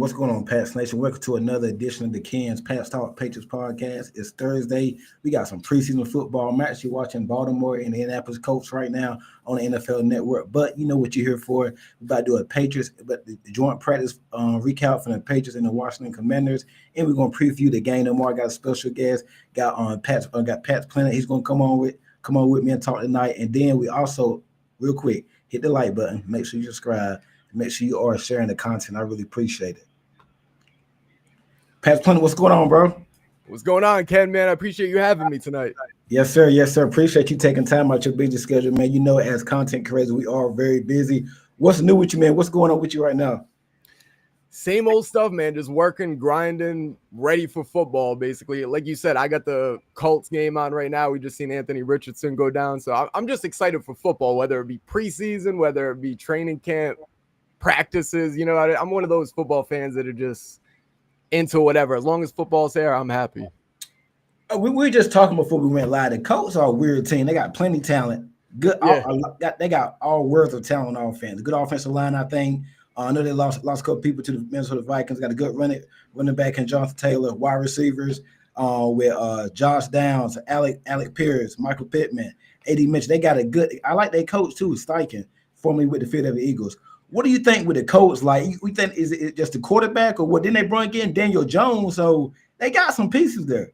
what's going on, Pats Nation? Welcome to another edition of the Ken's Pats Talk Patriots podcast. It's Thursday. We got some preseason football. I'm actually watching Baltimore and the Indianapolis Colts right now on the NFL Network. But you know what you're here for. We're about to do a Patriots, but the joint practice recap from the Patriots and the Washington Commanders, and we're going to preview the game tomorrow. I got a special guest. Got Pat's Planet. He's going to come on with me and talk tonight. And then we also, real quick, hit the like button. Make sure you subscribe. Make sure you are sharing the content. I really appreciate it. Pat's Planet, what's going on, bro? What's going on, Ken, man? I appreciate you having me tonight. Yes, sir. Yes, sir. Appreciate you taking time out your busy schedule, man. You know, as content creators, we are very busy. What's new with you, man? What's going on with you right now? Same old stuff, man. Just working, grinding, ready for football, basically. Like you said, I got the Colts game on right now. We just seen Anthony Richardson go down. So I'm just excited for football, whether it be preseason, whether it be training camp, practices. You know, I'm one of those football fans that are just into whatever. As long as football's there, I'm happy. We were just talking before we went live. The Colts are a weird team. They got plenty of talent. Good. Yeah. They got all worth of talent on offense. Good offensive line, I think. I know they lost a couple people to the Minnesota Vikings. Got a good running back in Jonathan Taylor. Wide receivers with Josh Downs, Alec Pierce, Michael Pittman, A.D. Mitchell. They got a good. I like their coach too, Steichen, formerly with the Philadelphia Eagles. What do you think with the Colts? Like, we think is it just the quarterback or what? Then they brought in Daniel Jones, so they got some pieces there.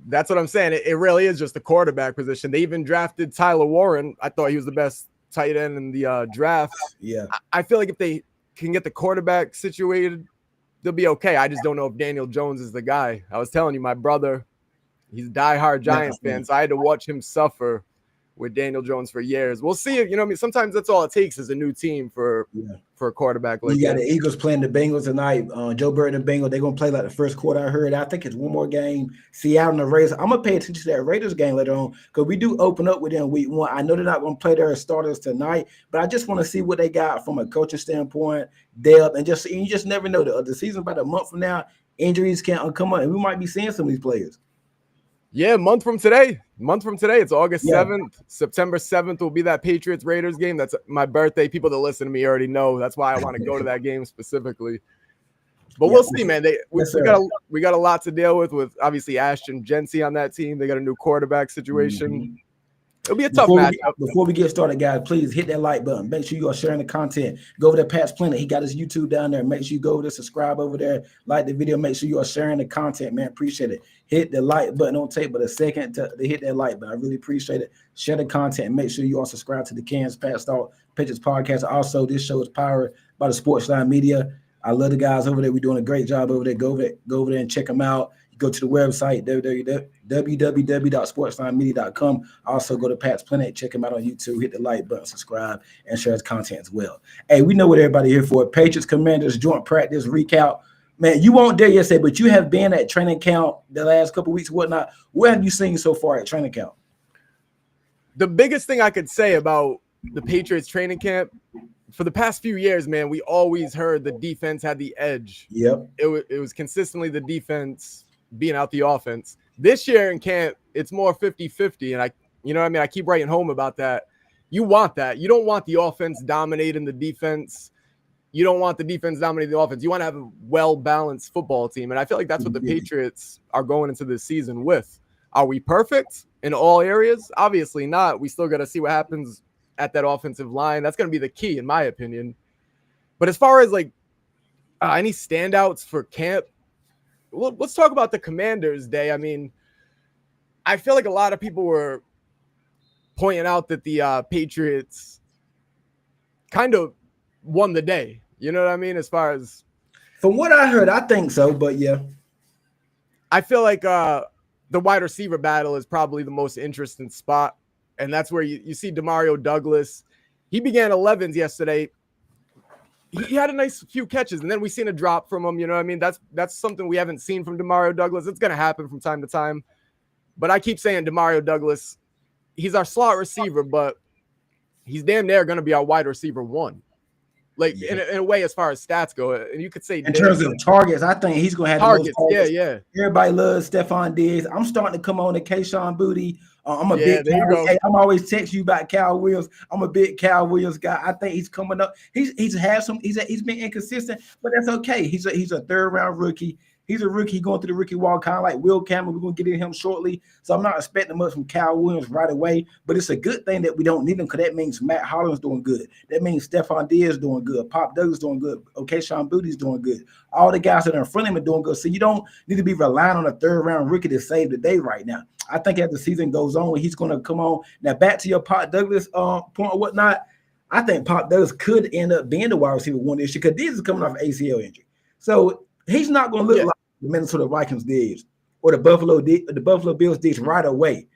That's what I'm saying. It really is just the quarterback position. They even drafted Tyler Warren. I thought he was the best tight end in the draft. Yeah, I feel like if they can get the quarterback situated, they'll be okay. I just don't know if Daniel Jones is the guy. I was telling you, my brother, he's a diehard Giants fan, so I had to watch him suffer with Daniel Jones for years. We'll see. You know what I mean? Sometimes that's all it takes is a new team for a quarterback. Like you got the Eagles playing the Bengals tonight. Joe Burrow and the Bengals, they're going to play like the first quarter. I heard. I think it's one more game. Seattle and the Raiders. I'm going to pay attention to that Raiders game later on because we do open up with them week one. I know they're not going to play their starters tonight, but I just want to see what they got from a coaching standpoint, depth, and you just never know. The season about a month from now, injuries can't come up, and we might be seeing some of these players. Yeah, month from today. It's August 7th. September 7th will be that Patriots-Raiders game. That's my birthday. People that listen to me already know. That's why I want to go to that game specifically. But we'll see, man. We got a lot to deal with obviously Ashton Jency on that team. They got a new quarterback situation. Mm-hmm. It'll be a tough matchup. Before we get started, guys, please hit that like button. Make sure you are sharing the content. Go over to Pat's Planet. He got his YouTube down there. Make sure you go over there, subscribe over there, like the video. Make sure you are sharing the content, man. Appreciate it. Hit the like button. Don't take but a second to hit that like button. I really appreciate it. Share the content and make sure you are subscribed to the Ken's Pats Talk Patriots podcast. Also, this show is powered by the Sportsline Media. I love the guys over there. We're doing a great job over there. Go over there and check them out. Go to the website, www.sportslinemedia.com. Also, go to Pat's Planet, check him out on YouTube, hit the like button, subscribe, and share his content as well. Hey, we know what everybody here for. Patriots Commanders joint practice recap. Man, you weren't there yesterday, but you have been at training camp the last couple of weeks, whatnot. What have you seen so far at training camp? The biggest thing I could say about the Patriots training camp, for the past few years, man, we always heard the defense had the edge. Yep. It was consistently the defense being out the offense. This year in camp, it's more 50-50. And I keep writing home about that. You want that. You don't want the offense dominating the defense. You don't want the defense dominating the offense. You want to have a well-balanced football team. And I feel like that's what the Patriots are going into this season with. Are we perfect in all areas? Obviously not. We still got to see what happens at that offensive line. That's going to be the key, in my opinion. But as far as any standouts for camp, well, let's talk about the Commanders Day. I mean, I feel like a lot of people were pointing out that the Patriots kind of won the day. You know what I mean? As far as from what I heard, I think so, but yeah. I feel like the wide receiver battle is probably the most interesting spot. And that's where you see Demario Douglas. He began 11s yesterday. He had a nice few catches, and then we seen a drop from him. You know what I mean? That's something we haven't seen from Demario Douglas. It's going to happen from time to time. But I keep saying Demario Douglas, he's our slot receiver, but he's damn near going to be our wide receiver one. In a way, as far as stats go. And you could say in terms of targets, I think he's going to have targets. The most targets. Yeah. Everybody loves Stephon Diggs. I'm starting to come on to Kayshon Boutte. I'm a Yeah, big there you go. Hey, I'm always text you about Cal Williams. I'm a big Cal Williams guy. I think he's coming up. He's been inconsistent, but that's okay. He's a third round rookie. He's a rookie going through the rookie wall, kind of like Will Campbell. We're gonna get in him shortly, so I'm not expecting much from Cal Williams right away. But it's a good thing that we don't need him because that means Matt Hollins doing good. That means Stephon Diggs doing good. Pop Douglas doing good. Okay, Sean Booty's doing good. All the guys that are in front of him are doing good. So you don't need to be relying on a third round rookie to save the day right now. I think as the season goes on, he's going to come on. Now back to your Pop Douglas point or whatnot. I think Pop Douglas could end up being the wide receiver one this year because Diggs is coming off an ACL injury. So he's not going to look like the Minnesota Vikings Diggs or the Buffalo Bills Diggs right away.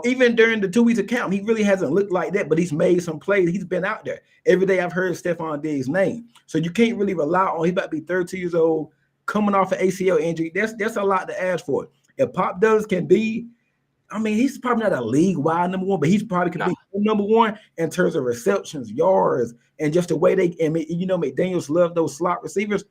Even during the 2 weeks of camp, he really hasn't looked like that, but he's made some plays. He's been out there. Every day I've heard Stephon Diggs' name. So you can't really rely on, he's about to be 32 years old, coming off an ACL injury. That's a lot to ask for. If Pop Douglas can be, I mean, he's probably not a league-wide number one, but he's probably can be number one in terms of receptions, yards, and just the way McDaniels love those slot receivers.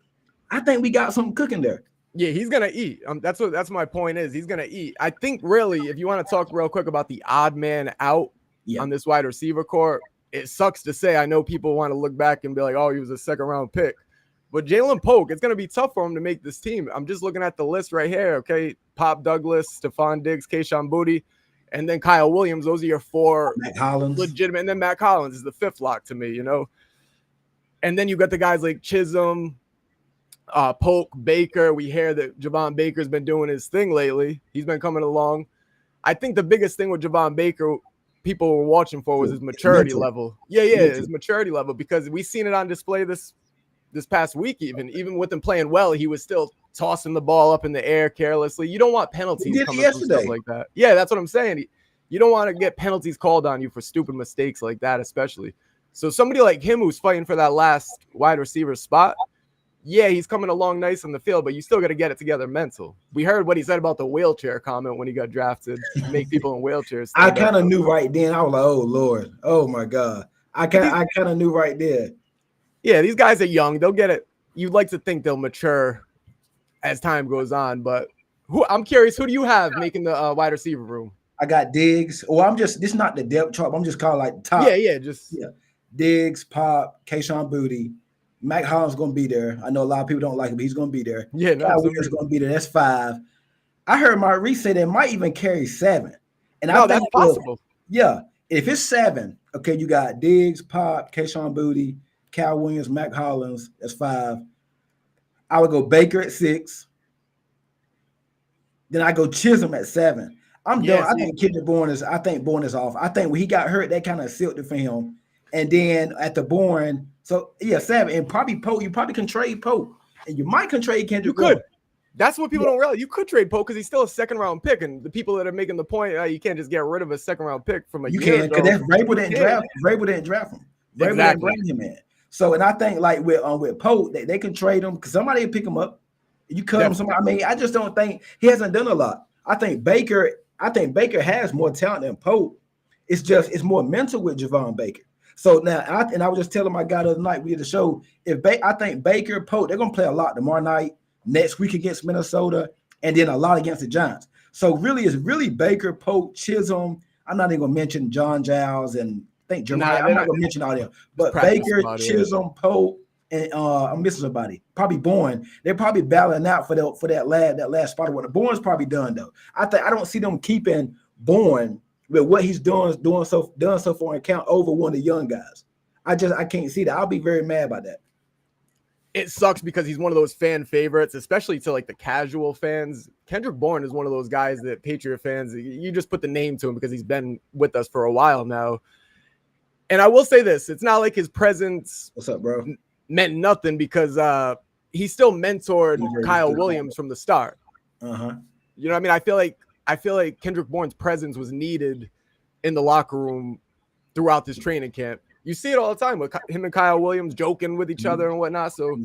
I think we got something cooking there. Yeah, he's gonna eat. That's my point is he's gonna eat. I think really, if you want to talk real quick about the odd man out on this wide receiver core, it sucks to say. I know people want to look back and be like, "Oh, he was a second round pick," but Jalen Polk, it's gonna be tough for him to make this team. I'm just looking at the list right here. Okay, Pop Douglas, Stephon Diggs, Kayshon Boutte, and then Kyle Williams. Those are your four legitimate. And then Matt Collins is the fifth lock to me, you know. And then you got the guys like Chisholm, Polk, Baker. We hear that Javon Baker's been doing his thing lately. He's been coming along. I think the biggest thing with Javon Baker people were watching for was his maturity level. His maturity level, because we seen it on display this past week. Even with him playing well, he was still tossing the ball up in the air carelessly. You don't want penalties coming from stuff like that. Yeah, that's what I'm saying. You don't want to get penalties called on you for stupid mistakes like that, especially. So somebody like him who's fighting for that last wide receiver spot, yeah, he's coming along nice on the field, but you still got to get it together mental. We heard what he said about the wheelchair comment when he got drafted, make people in wheelchairs. I kind of knew right then. I was like, oh, Lord. Oh, my God. I kind of knew right there. Yeah, these guys are young. They'll get it. You'd like to think they'll mature as time goes on, but I'm curious, who do you have making the wide receiver room? I got Diggs. This is not the depth chart. I'm just calling like top. Diggs, Pop, Kayshon Boutte. Mac Hollins going to be there. I know a lot of people don't like him, but he's going to be there. Yeah, Kyle Williams going to be there. That's 5. I heard Mark Reese say they might even carry 7. And I think that's possible. Yeah. If it's 7, okay, you got Diggs, Pop, Kayshon Boutte, Kyle Williams, Mac Hollins. That's 5. I would go Baker at 6. Then I go Chisholm at 7. I'm done. I think Kendrick Bourne is off. I think when he got hurt, that kind of sealed it for him. And then at the Bourne, 7. And probably Pope. You probably can trade Pope. And you might can trade Kendrick. You could. That's what people don't realize. You could trade Pope because he's still a second-round pick. And the people that are making the point, you can't just get rid of a second-round pick from a year ago. Because Vrabel didn't draft him. Vrabel didn't bring him in. So, and I think like with Pope, they can trade him because somebody will pick him up. You cut him. Somebody. I mean, I just don't think he hasn't done a lot. I think Baker has more talent than Pope. It's more mental with Javon Baker. So now, I was just telling my guy the other night we did the show. I think Baker, Pope, they're gonna play a lot tomorrow night, next week against Minnesota, and then a lot against the Giants. So it's really Baker, Pope, Chisholm. I'm not even gonna mention John Giles and think Jeremiah. I'm not gonna mention all them, but Baker, Chisholm, Pope, and I'm missing somebody. Probably Bourne. They're probably battling out for that last spot. The Bourne's probably done though. I don't see them keeping Bourne with what he's doing so far in camp over one of the young guys. I can't see that. I'll be very mad about that. It sucks because he's one of those fan favorites, especially to like the casual fans. Kendrick Bourne is one of those guys that Patriot fans, you just put the name to him because he's been with us for a while now. And I will say this, it's not like his presence What's up, bro? Meant nothing because he still mentored Kyle Williams from the start. Uh-huh. You know what I mean? I feel like Kendrick Bourne's presence was needed in the locker room throughout this training camp. You see it all the time with him and Kyle Williams joking with each other and whatnot. So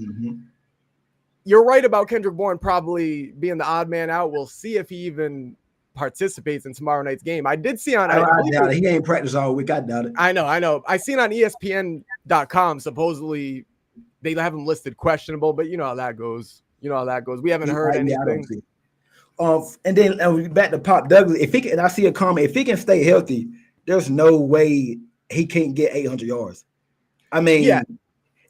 you're right about Kendrick Bourne probably being the odd man out. We'll see if he even participates in tomorrow night's game. I did see on I doubt it. He ain't practiced all week. I doubt it. I know. I seen on ESPN.com supposedly they have him listed questionable, but you know how that goes. We haven't heard anything. And then back to Pop Douglas. If he can, and I see a comment, if he can stay healthy, there's no way he can't get 800 yards. I mean, Yeah.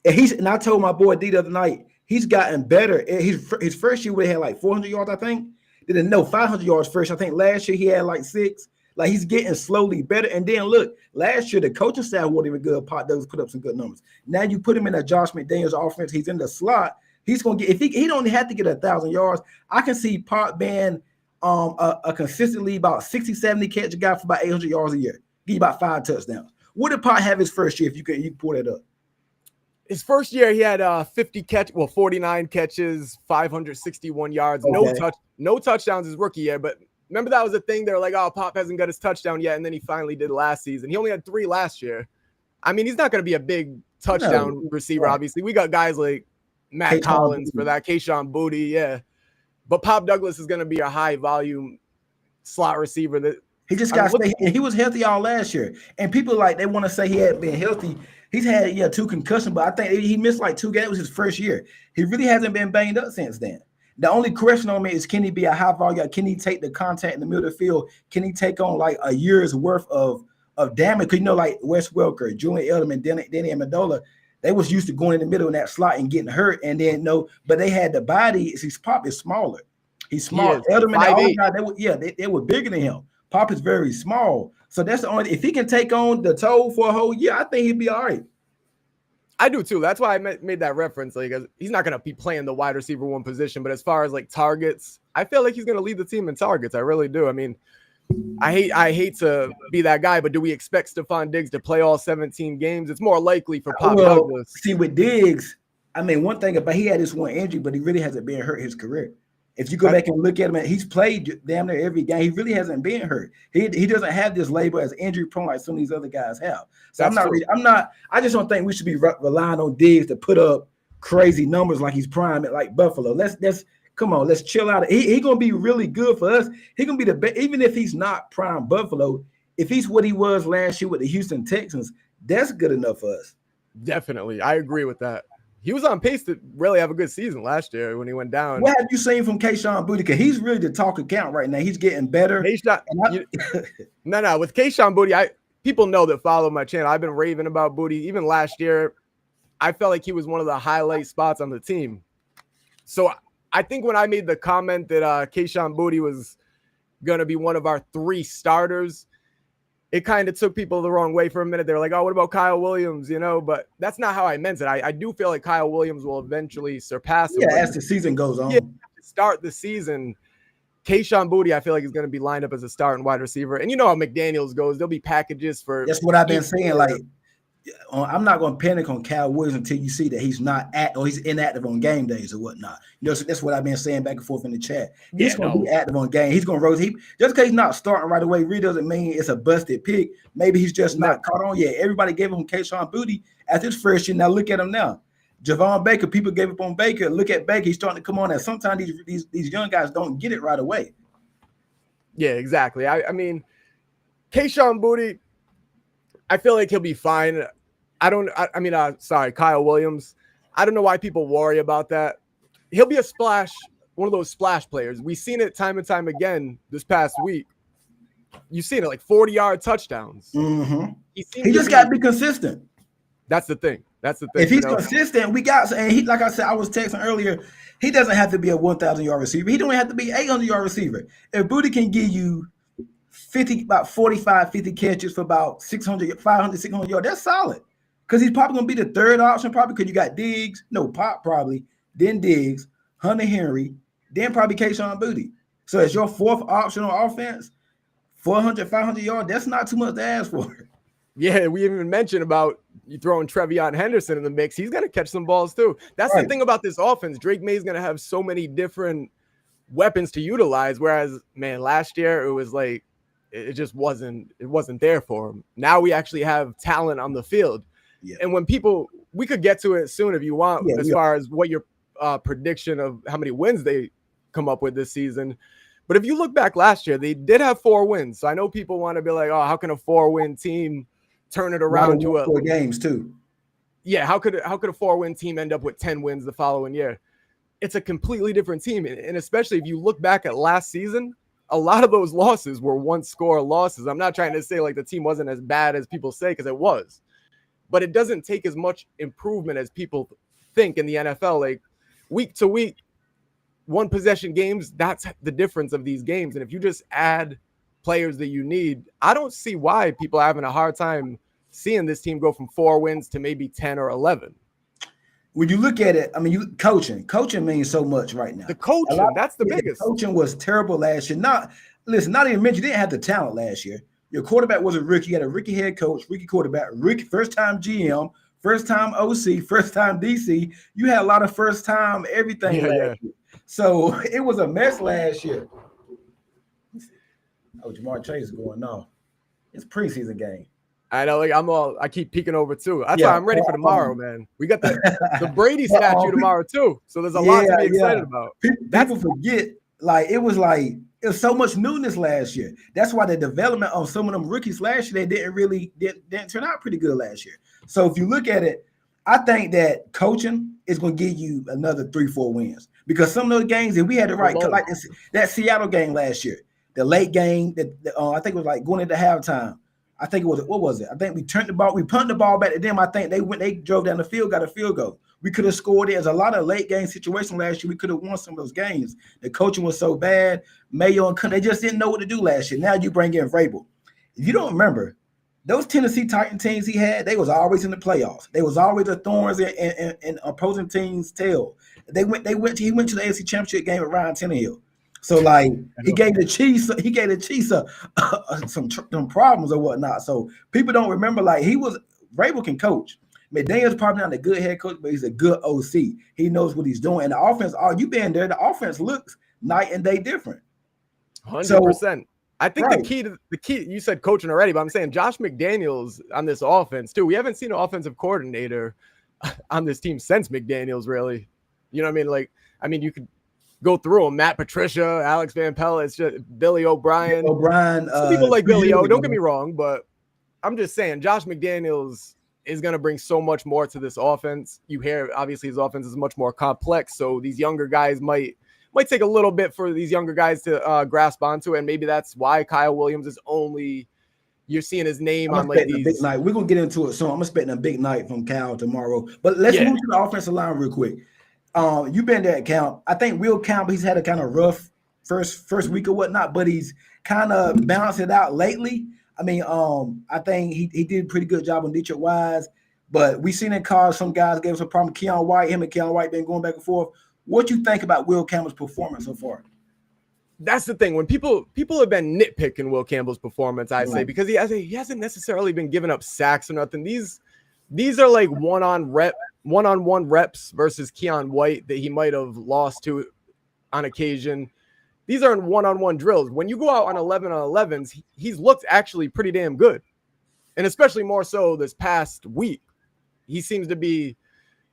And I told my boy D the other night, he's gotten better. His first year, we had like 400 yards, I think. Didn't know 500 yards first. I think last year he had like 6. Like he's getting slowly better. And then look, last year the coaching staff wasn't even good. Pop Douglas put up some good numbers. Now you put him in a Josh McDaniels offense. He's in the slot. He's gonna get, if he don't have to get 1,000 yards. I can see Pop being a consistently about 60, 70 catch guy for about 800 yards a year. Give you about 5 touchdowns. What did Pop have his first year? If you can pull that up. His first year, he had 49 catches, 561 yards, Okay. no touchdowns his rookie year. But remember that was a thing. They were like, "Oh, Pop hasn't got his touchdown yet," and then he finally did last season. He only had 3 last year. I mean, he's not going to be a big touchdown receiver. Right. Obviously, we got guys like Matt Collins for that, Kayshon Boutte, yeah. But Pop Douglas is going to be a high volume slot receiver that. He just got to stay. He was healthy all last year, and people they want to say he had been healthy. He's had 2 concussions, but I think he missed like 2 games. It was his first year. He really hasn't been banged up since then. The only question on me is, can he be a high volume? Can he take the contact in the middle of the field? Can he take on like a year's worth of damage? Because like Wes Welker, Julian Edelman, Danny Amendola, they was used to going in the middle in that slot and getting hurt, and then but they had the body. His Pop is smaller. He's small. Edelman, they were bigger than him. Pop is very small. So that's the only, if he can take on the toe for a whole year, I think he'd be all right. I do too. That's why I made that reference. Like, he's not going to be playing the wide receiver 1 position, but as far as like targets, I feel like he's going to lead the team in targets. I really do. I mean, I hate to be that guy, but do we expect Stephon Diggs to play all 17 games? It's more likely for Pop Douglas. See, with Diggs, I mean, one thing about, he had this one injury, but he really hasn't been hurt his career. If you go back and look at him, he's played damn near every game. He really hasn't been hurt. He doesn't have this label as injury prone like some of these other guys have. So I just don't think we should be relying on Diggs to put up crazy numbers like he's prime at like Buffalo. Let's come on, let's chill out. He's gonna be really good for us. He's gonna be the best, even if he's not prime Buffalo. If he's what he was last year with the Houston Texans, that's good enough for us. Definitely, I agree with that. He was on pace to really have a good season last year when he went down. What have you seen from Kayshon Boutte? Because he's really the talk account right now. He's getting better. With Kayshon Boutte, people know that follow my channel. I've been raving about Boutte. Even last year, I felt like he was one of the highlight spots on the team. So I think when I made the comment that Kayshon Boutte was going to be one of our 3 starters, it kind of took people the wrong way for a minute. They were like, "Oh, what about Kyle Williams?" But that's not how I meant it. I do feel like Kyle Williams will eventually surpass him. Yeah, as the season goes on. Yeah, to start the season, Kayshon Boutte, I feel like, is going to be lined up as a starting wide receiver. And you know how McDaniels goes. There'll be packages for. That's what I've been saying. Like, I'm not going to panic on Kyle Williams until you see that he's not he's inactive on game days or whatnot. So that's what I've been saying back and forth in the chat. He's going to be active on game. He's going to rotate. Just because he's not starting right away really doesn't mean it's a busted pick. Maybe he's just not caught on yet. Everybody gave him Kayshon Boutte after his first year. Now look at him now. Javon Baker, people gave up on Baker. Look at Baker. He's starting to come on. And sometimes these young guys don't get it right away. Yeah, exactly. I mean, Kayshon Boutte, I feel like he'll be fine. Kyle Williams. I don't know why people worry about that. He'll be one of those splash players. We've seen it time and time again this past week. You've seen it, like 40-yard touchdowns. Mm-hmm. He just got to be consistent. That's the thing. If he's consistent, like I said, I was texting earlier, he doesn't have to be a 1,000-yard receiver. He don't have to be 800-yard receiver. If Boutte can give you about 45, 50 catches for about 500, 600 yards, that's solid. Because he's probably going to be the 3rd option, probably because you got Pop probably, then Diggs, Hunter Henry, then probably Kayshon Boutte. So it's your 4th option on offense, 400, 500 yards. That's not too much to ask for. Yeah, we even mentioned about you throwing Trevion Henderson in the mix. He's going to catch some balls too. That's the thing about this offense. Drake May's going to have so many different weapons to utilize. Whereas, man, last year it was like it just wasn't there for him. Now we actually have talent on the field. Yeah. And when we could get to it soon if you want, as far as what your prediction of how many wins they come up with this season. But if you look back last year, they did have 4 wins. So I know people want to be like, "Oh, how can a 4-win team turn it around to 4 games too?" Yeah, how could a 4-win team end up with 10 wins the following year? it's a completely different team. And especially if you look back at last season, a lot of those losses were one-score losses. I'm not trying to say like the team wasn't as bad as people say, because it was. But it doesn't take as much improvement as people think in the NFL. Like week to week, one possession games, that's the difference of these games. And if you just add players that you need, I don't see why people are having a hard time seeing this team go from 4 wins to maybe 10 or 11. When you look at it, I mean, coaching means so much right now. The coaching, that's the biggest. Coaching was terrible last year. Not even mention, you didn't have the talent last year. Your quarterback was a rookie. You had a rookie head coach, rookie quarterback, rookie first-time GM, first-time OC, first-time DC. You had a lot of first-time everything last year. So it was a mess last year. Oh, Jamar Chase is going on. It's preseason game. I know, like I keep peeking over too. That's why I'm ready for tomorrow, man. We got the Brady statue tomorrow too. So there's a lot to be excited about. People forget, it was so much newness last year. That's why the development of some of them rookies last year, they didn't turn out pretty good last year. So if you look at it, I think that coaching is going to give you another 3-4 wins, because some of those games that we had to like that Seattle game last year, the late game that I think it was like going into halftime. I think it was, what was it? I think we punted the ball back to them. I think they drove down the field, got a field goal. We could have scored it. There's a lot of late game situations last year. We could have won some of those games. The coaching was so bad. Mayo and they just didn't know what to do last year. Now you bring in Vrabel. If you don't remember, those Tennessee Titan teams he had, they was always in the playoffs. They was always the thorns in opposing teams' tail. He went to the AFC Championship game with Ryan Tannehill. So he gave the Chiefs some problems or whatnot. So people don't remember, Vrabel can coach. McDaniel's probably not a good head coach, but he's a good OC. He knows what he's doing. And the offense, you been there, the offense looks night and day different. 100%. I think the key, you said coaching already, but I'm saying Josh McDaniels on this offense too. We haven't seen an offensive coordinator on this team since McDaniels, really. You know what I mean? You could go through them. Matt Patricia, Alex Van Pelt, it's just Billy O'Brien. Some people like Billy O, don't get me wrong, but I'm just saying Josh McDaniels is going to bring so much more to this offense. You hear, obviously, his offense is much more complex, so these younger guys might take a little bit for these younger guys to grasp onto it, and maybe that's why Kyle Williams is only – you're seeing his name on these. Big night. We're going to get into it soon. I'm expecting a big night from Kyle tomorrow. But let's move to the offensive line real quick. You've been there at Camp. I think Will Campbell, he's had a kind of rough first week or whatnot, but he's kind of balanced it out lately. I mean, I think he did a pretty good job on Detroit Wise, but we seen in cars some guys gave us a problem. Keon White, him and Keon White been going back and forth. What you think about Will Campbell's performance so far? That's the thing. When people have been nitpicking Will Campbell's performance, I say, because he hasn't necessarily been giving up sacks or nothing. These are like one-on-one reps versus Keon White that he might have lost to on occasion. These are in one-on-one drills. When you go out on 11-on-11s, he's looked actually pretty damn good. And especially more so this past week. He seems to be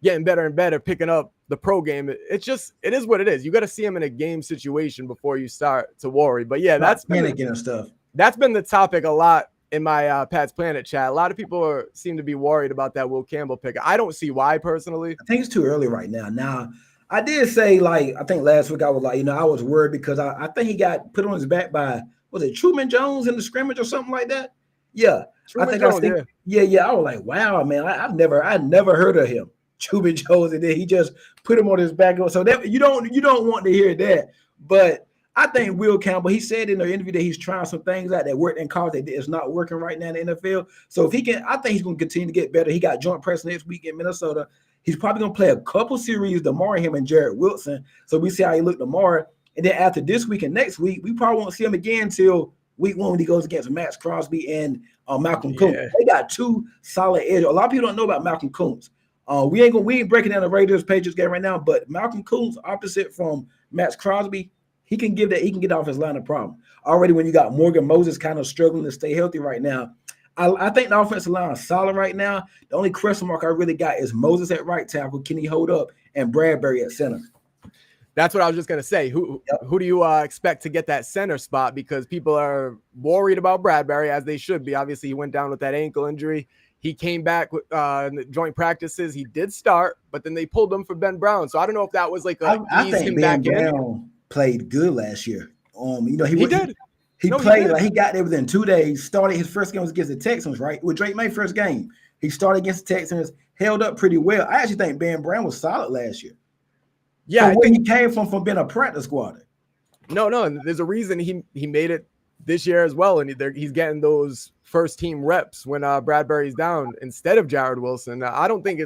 getting better and better, picking up the pro game. It is what it is. You got to see him in a game situation before you start to worry. But yeah, that's been the topic a lot in my Pat's Planet chat. A lot of people seem to be worried about that Will Campbell pick. I don't see why personally. I think it's too early right now. Now, I did say, I think last week I was I was worried because I think he got put on his back by, was it Truman Jones in the scrimmage or something like that? Yeah. I was like, wow, man, I'd never heard of him. Truman Jones, and then he just put him on his back. So that you don't want to hear that. But I think Will Campbell, he said in the interview that he's trying some things out that worked in college that is not working right now in the NFL. So if he can, I think he's going to continue to get better. He got joint press next week in Minnesota. He's probably going to play a couple series tomorrow, him and Jared Wilson. So we see how he looked tomorrow. And then after this week and next week, we probably won't see him again until week 1 when he goes against Max Crosby and Malcolm Kuntz. They got two solid edges. A lot of people don't know about Malcolm Kuntz. We ain't breaking down the Raiders Patriots game right now, but Malcolm Kuntz, opposite from Max Crosby, he can get off his line of problem. Already when you got Morgan Moses kind of struggling to stay healthy right now, I think the offensive line is solid right now. The only question mark I really got is Moses at right tackle, can he hold up, and Bradbury at center. That's what I was just going to say. Who do you expect to get that center spot? Because people are worried about Bradbury, as they should be. Obviously, he went down with that ankle injury. He came back in the joint practices. He did start, but then they pulled him for Ben Brown. So I don't know if that was like I ease think him Ben back in. Brown played good last year. He did. He played like he got there within 2 days. Started his first game was against the Texans, right? With Drake May first game. He started against the Texans, held up pretty well. I actually think Ben Brown was solid last year. Yeah, where he came from being a practice squad. No, and there's a reason he made it this year as well, and he's getting those first team reps when Bradbury's down instead of Jared Wilson. I don't think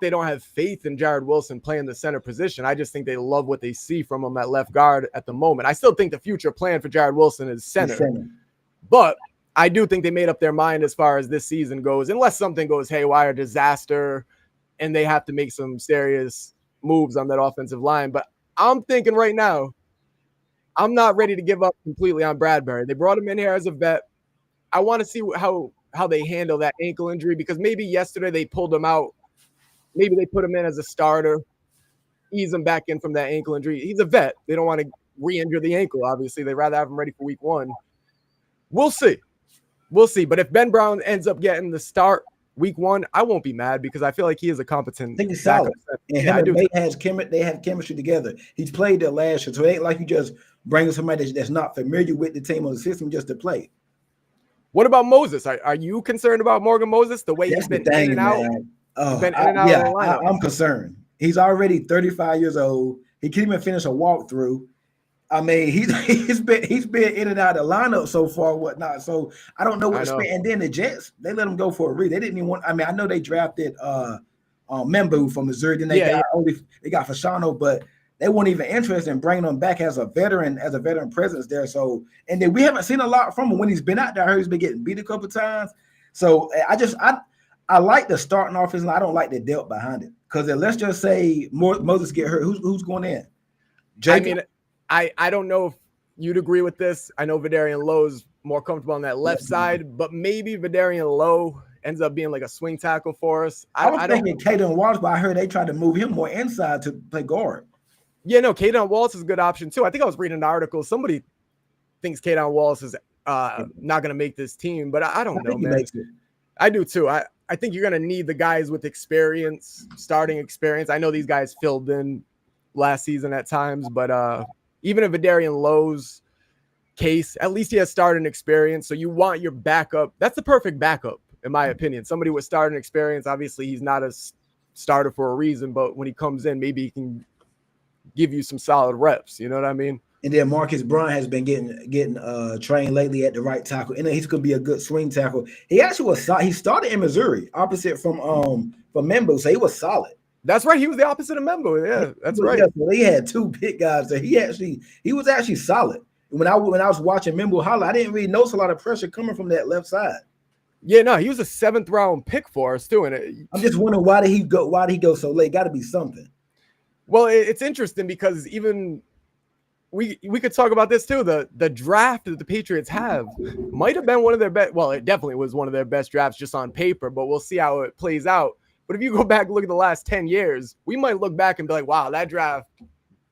they don't have faith in Jared Wilson playing the center position. I just think they love what they see from him at left guard at the moment. I still think the future plan for Jared Wilson is center. But I do think they made up their mind as far as this season goes, unless something goes haywire, disaster, and they have to make some serious moves on that offensive line. But I'm thinking right now, I'm not ready to give up completely on Bradbury. They brought him in here as a vet. I want to see how they handle that ankle injury, because maybe yesterday they pulled him out. Maybe they put him in as a starter, ease him back in from that ankle injury. He's a vet. They don't want to re-injure the ankle, obviously. They'd rather have him ready for week 1. We'll see. But if Ben Brown ends up getting the start week 1, I won't be mad, because I feel like he is a competent. I think he's solid. And I do. They have chemistry together. He's played there last year, so it ain't like you just bring somebody that's not familiar with the team or the system just to play. What about Moses? Are you concerned about Morgan Moses, the way he's been in and out? I'm concerned. He's already 35 years old. He can't even finish a walkthrough. I mean, he's been in and out of the lineup so far, whatnot. So I don't know what to expect. And then the Jets, they let him go for a reason. They didn't even want. I mean, I know they drafted Membu from Missouri. Then they got Fashano, but they weren't even interested in bringing him back as a veteran presence there. So, and then we haven't seen a lot from him when he's been out there. I heard he's been getting beat a couple of times. So I like the starting offense, and I don't like the depth behind it. Because let's just say Moses get hurt, who's going in? Jacob? I mean, I don't know if you'd agree with this. I know Vidarian Lowe's more comfortable on that left side, but maybe Vidarian Lowe ends up being like a swing tackle for us. I was thinking Caden Wallace, but I heard they tried to move him more inside to play guard. Yeah, no, Caden Wallace is a good option too. I think I was reading an article. Somebody thinks Caden Wallace is not going to make this team, but I don't know, man. I do too. I think you're going to need the guys with experience, starting experience. I know these guys filled in last season at times, but even in Vidarian Lowe's case, at least he has starting experience. So you want your backup. That's the perfect backup, in my opinion. Somebody with starting experience. Obviously, he's not a starter for a reason, but when he comes in, maybe he can give you some solid reps. You know what I mean? And then Marcus Bryant has been getting trained lately at the right tackle, and he's going to be a good swing tackle. He actually was he started in Missouri, opposite from Membu, so he was solid. That's right. He was the opposite of Membu. Yeah, that's right. Yeah, so they had two big guys there. He was actually solid. When I was watching Membu holler, I didn't really notice a lot of pressure coming from that left side. Yeah, no, he was a 7th round pick for us too. And I'm just wondering why did he go so late? Got to be something. Well, it's interesting because even we could talk about this too. The draft that the Patriots have might have been one of their best. Well, it definitely was one of their best drafts just on paper, but we'll see how it plays out. But if you go back and look at the last 10 years, we might look back and be like, wow, that draft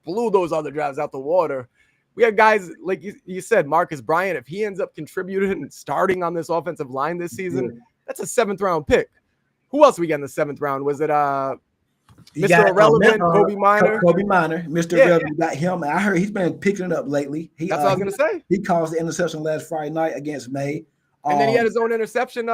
blew those other drafts out the water. We had guys, like you said, Marcus Bryant, if he ends up contributing and starting on this offensive line this season, that's a 7th round pick. Who else we got in the 7th round? Was it Mr. Irrelevant, Kobe Minor? Kobe Minor, Mr. Irrelevant, got him. I heard he's been picking it up lately. That's what I was going to say. He caused the interception last Friday night against May. And then he had his own interception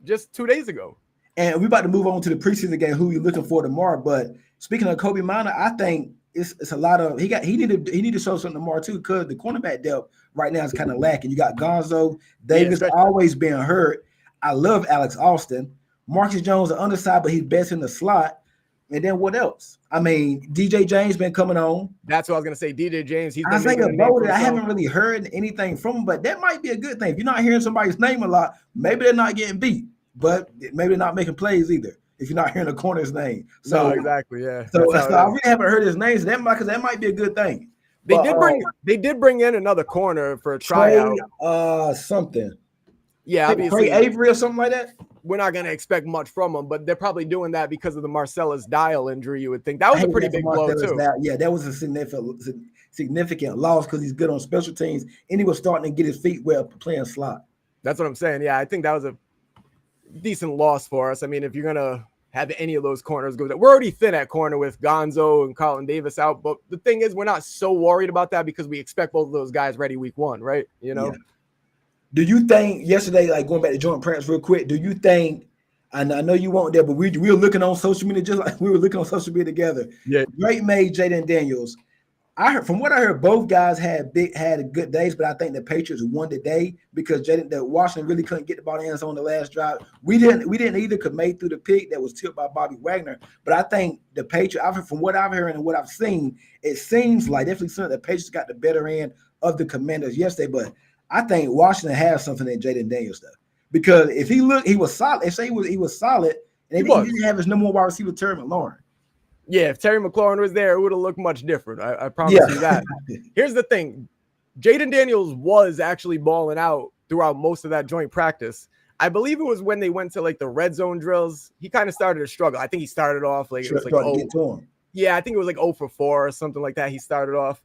just 2 days ago. And we're about to move on to the preseason game, who you're looking for tomorrow. But speaking of Kobe Minor, I think it's a lot of he need to show something tomorrow too, because the cornerback depth right now is kind of lacking. You got Gonzo, Davis always being hurt. I love Alex Austin. Marcus Jones on the underside, but he's best in the slot. And then what else? I mean, DJ James been coming on. That's what I was gonna say. DJ James, he's been making a name. I haven't really heard anything from him, but that might be a good thing. If you're not hearing somebody's name a lot, maybe they're not getting beat. But maybe they're not making plays either if you're not hearing a corner's name. So no, exactly, yeah. So I really haven't heard his name. So that might be a good thing. They did bring in another corner for a tryout. Something. Yeah, obviously Trey Avery or something like that. We're not gonna expect much from them, but they're probably doing that because of the Marcellus Dial injury. You would think that was a pretty big blow too. That was a significant loss because he's good on special teams and he was starting to get his feet well playing slot. That's what I'm saying. Yeah, I think that was decent loss for us. I mean, if you're gonna have any of those corners go down, we're already thin at corner with Gonzo and Carlton Davis out. But the thing is, we're not so worried about that because we expect both of those guys ready week 1, right? You know. Yeah. Do you think yesterday, like going back to joint practice real quick, do you think, and I know you weren't there, but we were looking on social media just like we were looking on social media together. Yeah. Drake Maye, Jaden Daniels. I heard from what I heard, both guys had good days, but I think the Patriots won today because the Washington really couldn't get the ball in the end zone the last drive. We didn't either could make through the pick that was tipped by Bobby Wagner. But I think the Patriots, from what I've heard and what I've seen, it seems like the Patriots got the better end of the Commanders yesterday. But I think Washington has something in Jaden Daniels though, because if he was solid. If say he was solid, and he didn't have his number one wide receiver Terry McLaurin. Yeah, if Terry McLaurin was there, it would have looked much different. I promise you that. Here's the thing. Jaden Daniels was actually balling out throughout most of that joint practice. I believe it was when they went to like the red zone drills. He kind of started to struggle. I think he started off like, it was like, yeah, I think it was like 0 for 4 or something like that. He started off.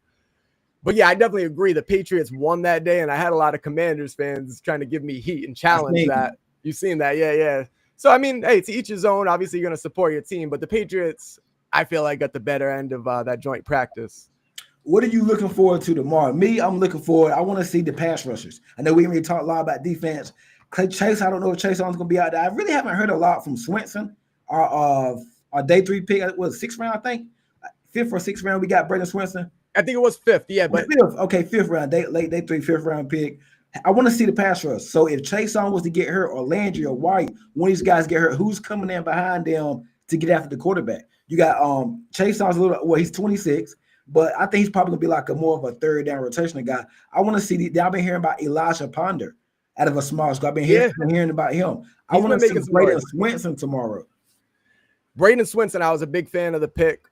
But yeah, I definitely agree. The Patriots won that day, and I had a lot of Commanders fans trying to give me heat and challenge that. You've seen that. Yeah. So, I mean, hey, to each his own. Obviously, you're going to support your team, but the Patriots, I feel like, got the better end of that joint practice. What are you looking forward to tomorrow? Me, I'm looking forward. I want to see the pass rushers. I know we already talked a lot about defense. Chase, I don't know if Chase Young's going to be out there. I really haven't heard a lot from Swinson, our day 3 pick. It was 6th round, I think. 5th or 6th round, we got Braden Swinson. I think it was 5th, yeah. But 5th. Okay, 5th round, late day 3, 5th round pick. I want to see the pass rush. So if Chase Young was to get hurt, or Landry or White, one of these guys get hurt, who's coming in behind them to get after the quarterback? You got Chase Young's he's 26, but I think he's probably gonna be like more of a third down rotational guy. I want to see I've been hearing about Elijah Ponder out of a small school. I've been hearing about him. I want to see Braden Swinson tomorrow. Braden Swinson, I was a big fan of the pick.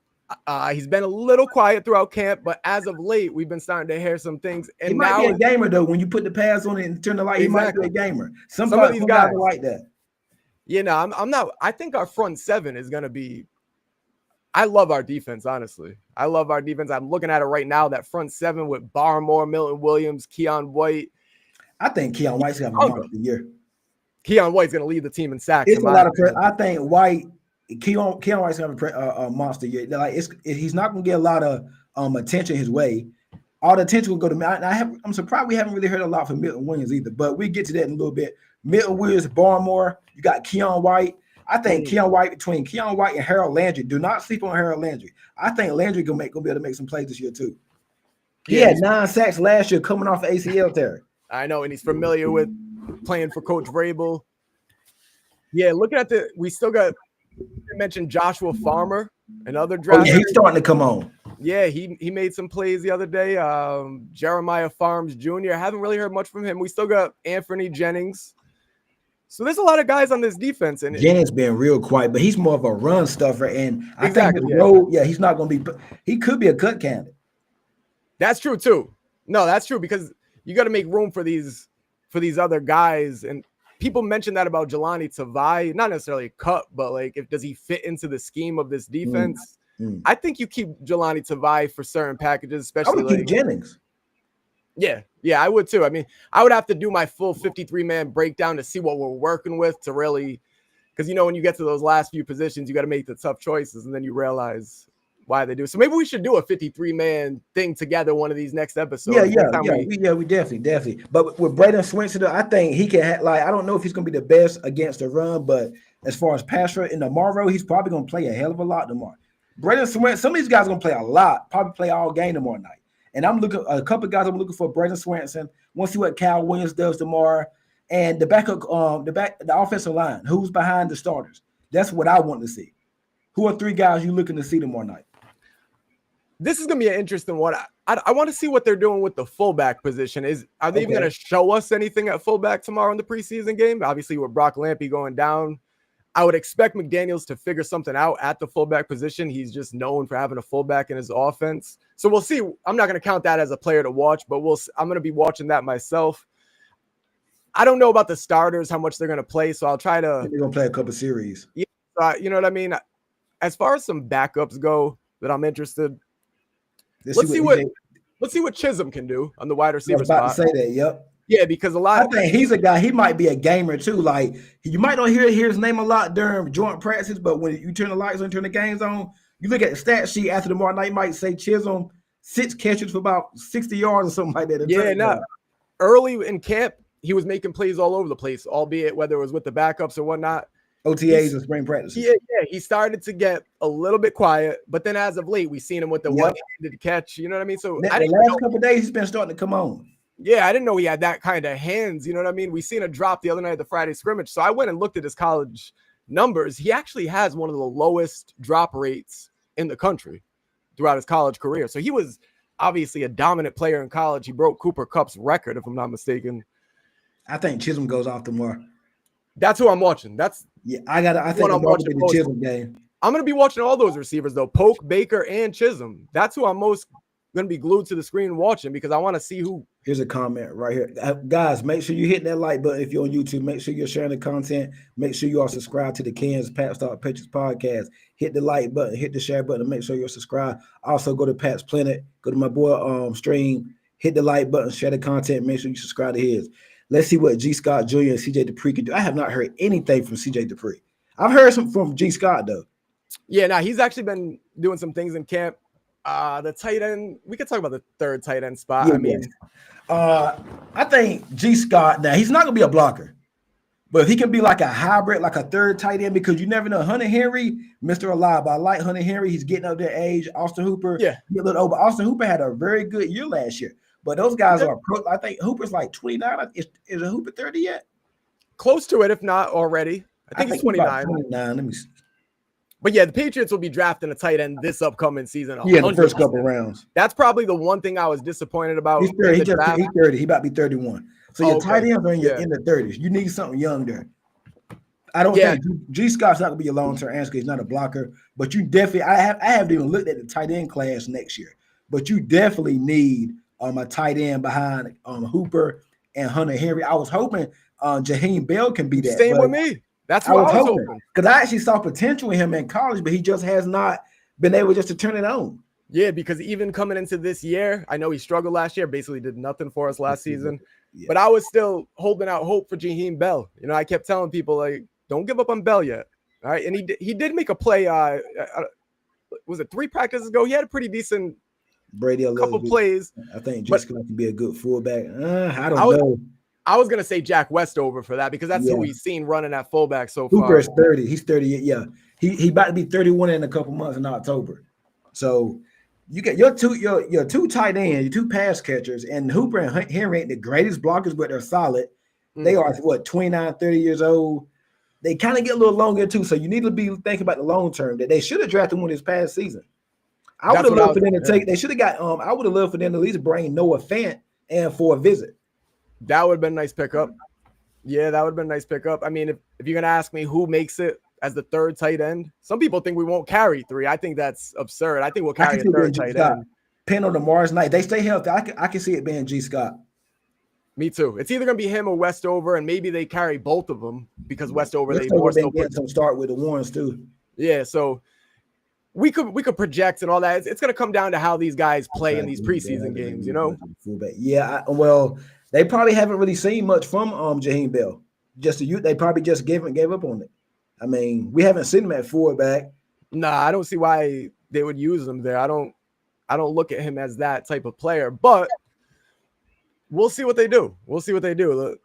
He's been a little quiet throughout camp, but as of late, we've been starting to hear some things. And he might be a gamer though. When you put the pads on it and turn the light, exactly. He might be a gamer. Some of these guys are like that. You know, I'm not. I think our front 7 is going to be. I love our defense, honestly. I love our defense. I'm looking at it right now. That front 7 with Barmore, Milton Williams, Keon White. I think Keon White's going to have a monster year. Keon White's going to lead the team in sacks. It's a lot of pressure. I think Keon White's going to have a monster year. Like he's not going to get a lot of attention his way. All the attention will go to me. I'm surprised we haven't really heard a lot from Milton Williams either, but we get to that in a little bit. Milton Williams, Barmore, you got Keon White. I think between Keon White and Harold Landry, do not sleep on Harold Landry. I think Landry gonna be able to make some plays this year too. He had 9 sacks last year coming off ACL tear. I know, and he's familiar with playing for Coach Vrabel. Yeah, looking at we still got. You mentioned Joshua Farmer, another draft. He's starting to come on. Yeah, he made some plays the other day. Jeremiah Farms Jr. I haven't really heard much from him. We still got Anthony Jennings. So there's a lot of guys on this defense. And Jennings been real quiet, but he's more of a run stuffer. And I think he's not going to be – he could be a cut candidate. That's true too. No, that's true because you got to make room for these other guys. And people mention that about Jelani Tavai, not necessarily a cut, but like does he fit into the scheme of this defense? I think you keep Jelani Tavai for certain packages, especially I would keep Jennings. Yeah, I would too. I mean, I would have to do my full 53-man breakdown to see what we're working with to really, because you know when you get to those last few positions, you got to make the tough choices, and then you realize why they do. So maybe we should do a 53-man thing together one of these next episodes. We definitely. But with Braden Swinson, I think he can I don't know if he's going to be the best against the run, but as far as pass rush in tomorrow, he's probably going to play a hell of a lot tomorrow. Braden Swinson, some of these guys are going to play a lot, probably play all game tomorrow night. And I'm looking a couple of guys. I'm looking for Braden Swinson. Want to see what Cal Williams does tomorrow, and the offensive line. Who's behind the starters? That's what I want to see. Who are 3 guys you looking to see tomorrow night? This is gonna be an interesting one. I want to see what they're doing with the fullback position. Are they even gonna show us anything at fullback tomorrow in the preseason game? Obviously, with Brock Lampy going down, I would expect McDaniels to figure something out at the fullback position. He's just known for having a fullback in his offense. So we'll see. I'm not going to count that as a player to watch, but I'm going to be watching that myself. I don't know about the starters, how much they're going to play. So I'll try to. They're going to play a couple series. Yeah, you know what I mean? As far as some backups go that I'm interested, let's see what Chisholm can do on the wide receiver spot. I was about to say that, yep. Yeah, because a lot. I think he's a guy. He might be a gamer too. Like you might not hear his name a lot during joint practices, but when you turn the lights on, turn the games on, you look at the stat sheet after tomorrow night. Might say Chisholm 6 catches for about 60 yards or something like that. Yeah, no. Early in camp, he was making plays all over the place, albeit whether it was with the backups or whatnot. OTAs and spring practices. Yeah, he started to get a little bit quiet, but then as of late, we've seen him with the one-handed catch. You know what I mean? So the last couple of days, he's been starting to come on. Yeah, I didn't know he had that kind of hands. You know what I mean? We seen a drop the other night at the Friday scrimmage. So I went and looked at his college numbers. He actually has one of the lowest drop rates in the country throughout his college career. So he was obviously a dominant player in college. He broke Cooper Kupp's record, if I'm not mistaken. I think Chisholm goes off tomorrow. That's who I'm watching. I think I'm watching the Chisholm game. I'm going to be watching all those receivers, though. Polk, Baker, and Chisholm. That's who I'm most going to be glued to the screen watching because I want to see who. Here's a comment right here. Guys, make sure you hit that like button if you're on YouTube. Make sure you're sharing the content. Make sure you are subscribed to the Kansas Pat Start Pitchers podcast. Hit the like button, hit the share button, and make sure you're subscribed. Also, go to Pat's Planet, go to my boy stream, hit the like button, share the content, make sure you subscribe to his. Let's see what G. Scott Jr. and CJ Dupree can do. I have not heard anything from CJ Dupree. I've heard some from G. Scott, though. Yeah, he's actually been doing some things in camp. The tight end, we could talk about the third tight end spot. Yeah, I think G. Scott, now he's not going to be a blocker, but if he can be like a hybrid, like a third tight end, because you never know. Hunter Henry, Mr. Reliable. I like Hunter Henry. He's getting up there age. Austin Hooper, a little over. Austin Hooper had a very good year last year, but those guys are pro. I think Hooper's like 29. Is a Hooper 30 yet? Close to it, if not already. I think he's 29. 29. Let me see. But yeah, the Patriots will be drafting a tight end this upcoming season. Yeah, the first couple rounds. That's probably the one thing I was disappointed about. He's 30. He's 30. He about to be 31. So your tight ends are in the 30s. You need something young there. I don't think G. Scott's not going to be a long-term answer because he's not a blocker. But you definitely, I haven't even looked at the tight end class next year. But you definitely need a tight end behind Hooper and Hunter Henry. I was hoping Jaheim Bell can be that. Same with me. That's what I was hoping. Because I actually saw potential in him in college, but he just has not been able just to turn it on. Yeah, because even coming into this year, I know he struggled last year, basically did nothing for us last season. Yeah. But I was still holding out hope for Jaheim Bell. You know, I kept telling people, like, don't give up on Bell yet. All right. And he did make a play. Was it 3 practices ago? He had a pretty decent couple plays. I think G. Scott could be a good fullback. I don't know. I was gonna say Jack Westover for that because that's who we've seen running at fullback so far. Hooper is 30. He's 30. Yeah, he about to be 31 in a couple months in October. So you get your two tight ends, your 2 pass catchers, and Hooper and Henry ain't the greatest blockers, but they're solid. They are 29, 30 years old. They kind of get a little longer too, so you need to be thinking about the long term. That they should have drafted one this past season. I would have loved for them to take. They should have got. I would have loved for them to at least bring Noah Fant and for a visit. That would have been a nice pickup. Yeah, that would have been a nice pickup. I mean, if you're going to ask me who makes it as the third tight end, some people think we won't carry 3. I think that's absurd. I think we'll carry a third tight end. Penn on tomorrow's night. They stay healthy. I can see it being G. Scott. Me too. It's either going to be him or Westover, and maybe they carry both of them because Westover they more so get some start with the Warrens too. Yeah, so we could project and all that. It's going to come down to how these guys play in these preseason games, you know? Yeah, they probably haven't really seen much from Jaheim Bell. They probably just gave up on it. I mean, we haven't seen him at fullback. Nah, I don't see why they would use him there. I don't look at him as that type of player, but we'll see what they do. Look,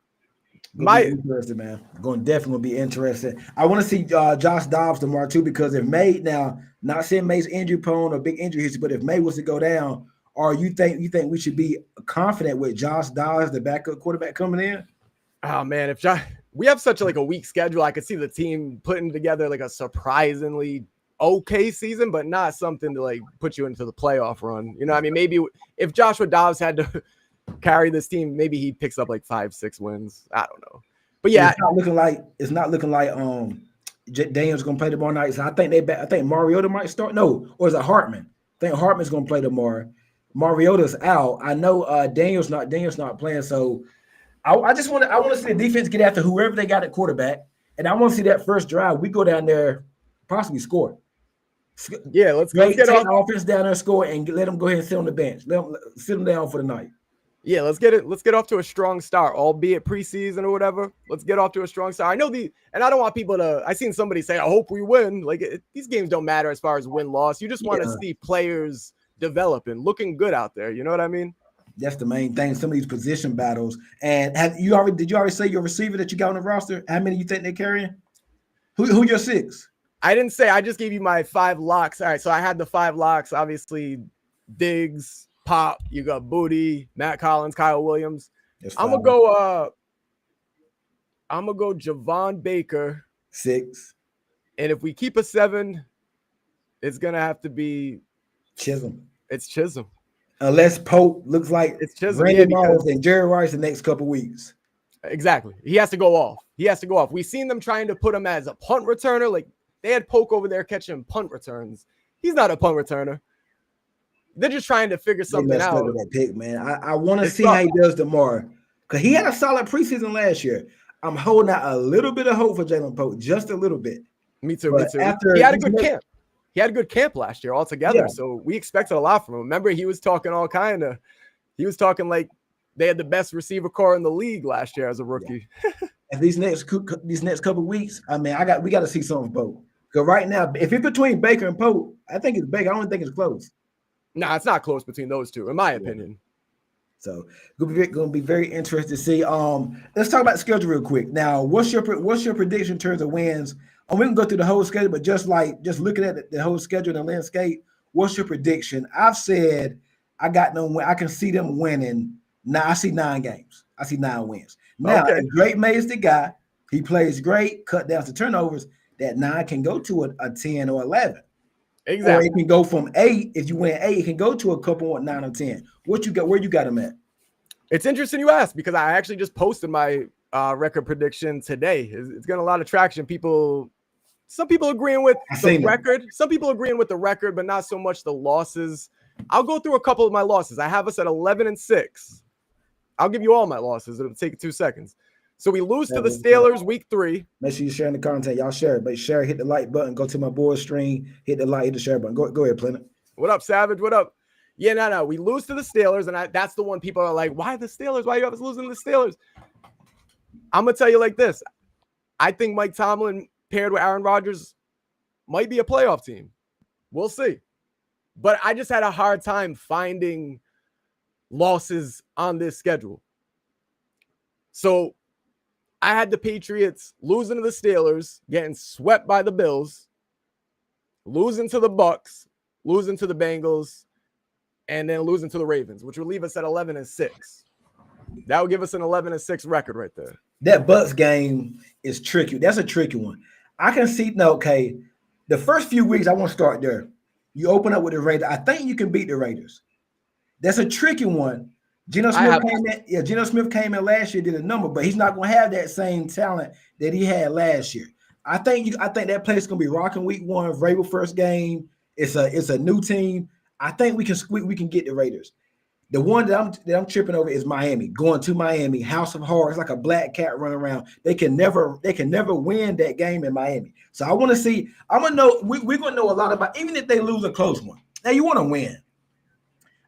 interesting, man. Going definitely be interesting. I want to see Josh Dobbs tomorrow too, because if May, now not saying May's injury prone or big injury history, but if May was to go down, or you think we should be confident with Josh Dobbs, the backup quarterback coming in? Oh man, we have such a weak schedule, I could see the team putting together like a surprisingly okay season, but not something to like put you into the playoff run. You know, I mean, maybe if Joshua Dobbs had to carry this team, maybe he picks up like 5-6 wins. I don't know, but yeah, it's not looking like Daniel's gonna play tomorrow night. So I think Mariota might start. No, or is it Hartman? I think Hartman's gonna play tomorrow. Mariota's out. I know Daniel's not playing. So I want to see the defense get after whoever they got at quarterback, and I want to see that first drive. We go down there, possibly score. Yeah, let's get our offense down there, score, and let them go ahead and sit on the bench. Let them sit them down for the night. Yeah, let's get off to a strong start, albeit preseason or whatever. Let's get off to a strong start. I know and I don't want people to. I seen somebody say, "I hope we win." Like these games don't matter as far as win loss. You just want to see players developing, looking good out there. You know what I mean? That's the main thing. Some of these position battles. And did you already say your receiver that you got on the roster? How many you think they're carrying? Who your 6? I didn't say. I just gave you my 5 locks. All right, so I had the 5 locks. Obviously, Diggs, Pop. You got Booty, Matt Collins, Kyle Williams. I'm gonna go Javon Baker 6. And if we keep a 7, it's gonna have to be Chisholm. It's Chisholm. Unless Pope looks like it's Chisholm. Randy Moss and Jerry Rice the next couple weeks. Exactly. He has to go off. We've seen them trying to put him as a punt returner. Like they had Polk over there catching punt returns. He's not a punt returner. They're just trying to figure something out. That pick, man. I want to see how he does tomorrow. Because he had a solid preseason last year. I'm holding out a little bit of hope for Jalen Pope, just a little bit. Me too. He had a good camp. He had a good camp last year altogether. So we expected a lot from him. Remember, he was talking like they had the best receiver core in the league last year as a rookie. Yeah. And these next couple of weeks, I mean, we got to see something from Pope. Because right now, if it's between Baker and Pope, I think it's Baker. I don't think it's close. No, it's not close between those two, in my opinion. So going to be very interesting to see. Let's talk about the schedule real quick. Now, what's your prediction in terms of wins? We can go through the whole schedule, but just looking at the whole schedule and the landscape, what's your prediction? I've said I got no win. I can see them winning. Now I see 9 games. I see 9 wins. Now, if Drake May is the guy, he plays great, cut down to turnovers. That 9 can go to a 10 or 11. Exactly. Or it can go from 8. If you win 8, it can go to a couple of 9 or 10. What you got? Where you got him at? It's interesting you asked because I actually just posted my record prediction today. It's getting a lot of traction. Some people agreeing with the record. Some people agreeing with the record, but not so much the losses. I'll go through a couple of my losses. I have us at 11-6. I'll give you all my losses. It'll take 2 seconds. So we lose to the Steelers week 3. Make sure you're sharing the content. Y'all share it. But share, hit the like button. Go to my board stream. Hit the like, hit the share button. Go ahead, Planet. What up, Savage? What up? Yeah, no. We lose to the Steelers, and that's the one people are like, why the Steelers? Why you have us losing to the Steelers? I'm going to tell you like this. I think Mike Tomlin paired with Aaron Rodgers might be a playoff team. We'll see. But I just had a hard time finding losses on this schedule. So I had the Patriots losing to the Steelers, getting swept by the Bills, losing to the Bucks, losing to the Bengals, and then losing to the Ravens, which would leave us at 11-6. That would give us an 11-6 record right there. That Bucks game is tricky. That's a tricky one. I can see, the first few weeks, I won't start there. You open up with the Raiders. I think you can beat the Raiders. That's a tricky one. Geno Smith came in last year, did a number, but he's not going to have that same talent that he had last year. I think that place is going to be rocking week 1. Vrabel first game. It's a new team. I think we can get the Raiders. The one that I'm tripping over is Miami. Going to Miami, House of Horrors, like a black cat running around. They can never win that game in Miami. So I want to see. I'm gonna know. We're gonna know a lot about, even if they lose a close one. Now you want to win.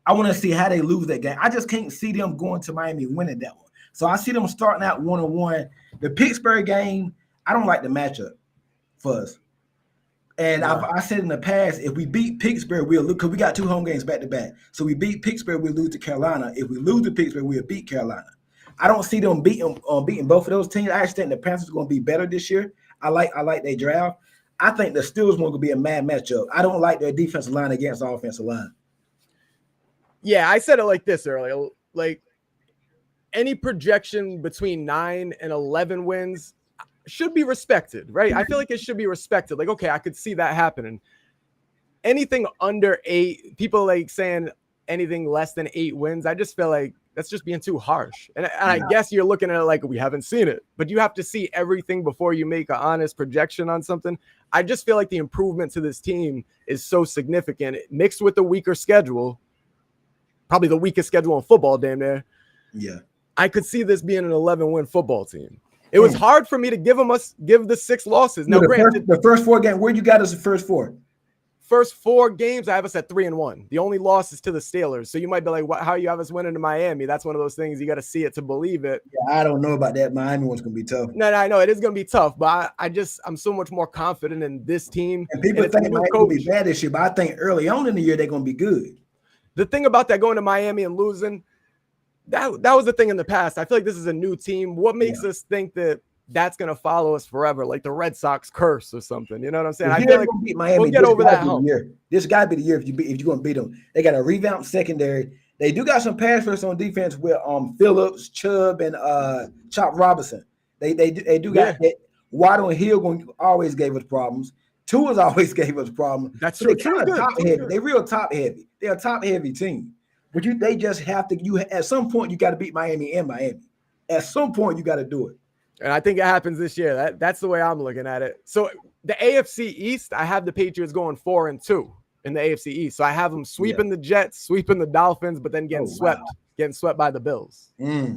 I want to see how they lose that game. I just can't see them going to Miami winning that one. So I see them starting out 1-1. The Pittsburgh game, I don't like the matchup for us. And I said in the past, if we beat Pittsburgh, we'll look, because we got 2 home games back to back. So we beat Pittsburgh, we'll lose to Carolina. If we lose to Pittsburgh, we'll beat Carolina. I don't see them beating both of those teams. I actually think the Panthers are going to be better this year. I like their draft. I think the Steelers one will be a mad matchup. I don't like their defensive line against the offensive line. Yeah, I said it like this earlier. Like any projection between 9 and 11 wins should be respected, right? I feel like it should be respected. Like, okay, I could see that happening. Anything under 8, people like saying anything less than 8 wins, I just feel like that's just being too harsh. And I guess you're looking at it like we haven't seen it, but you have to see everything before you make an honest projection on something. I just feel like the improvement to this team is so significant, mixed with the weaker schedule, probably the weakest schedule in football, damn near. Yeah. I could see this being an 11-win football team. It was hard for me to give the 6 losses. Now, the first 4 games, where you got us the first 4? first 4 games, I have us at 3-1. The only loss is to the Steelers. So you might be like, how you have us winning to Miami? That's one of those things you got to see it to believe it. Yeah, I don't know about that. Miami one's gonna be tough. No, I know it is gonna be tough, but I'm so much more confident in this team. And people think Miami will be bad this year, but I think early on in the year they're gonna be good. The thing about that going to Miami and losing, that was the thing in the past. I feel like this is a new team. What makes us think that that's going to follow us forever, like the Red Sox curse or something? You know what I'm saying? I feel like Miami, we'll get over that hump. This got to be the year if you're going to beat them. They got a revamped secondary. They do got some pass rush on defense with Phillips, Chubb, and Chop Robinson. They do got that. Waddle and Hill always gave us problems. Tua's always gave us problems. That's true. They kind of top heavy. They real top heavy. They're a top heavy team. But they just have to. At some point you got to beat Miami and Miami. At some point you got to do it. And I think it happens this year. That's the way I'm looking at it. So the AFC East, I have the Patriots going 4-2 in the AFC East. So I have them sweeping the Jets, sweeping the Dolphins, but then getting swept by the Bills. I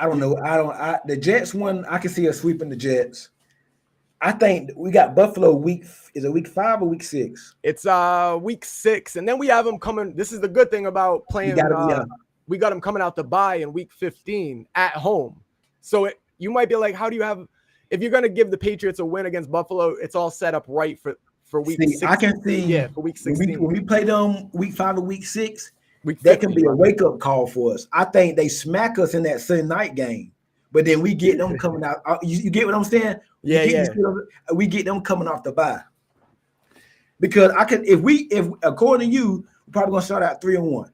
don't know. The Jets one, I can see us sweeping the Jets. I think we got Buffalo is it week 5 or week 6? It's week 6, and then we have them coming. This is the good thing about playing. We got them coming out the bye in week 15 at home. So you might be like, how do you have? If you're going to give the Patriots a win against Buffalo, it's all set up right for week 16. I can see. For week 16. When we play them week 5 or week 6, that can be a wake up call for us. I think they smack us in that Sunday night game, but then we get them coming out. You get what I'm saying? We get them coming off the bye. Because if according to you, we're probably gonna start out 3-1.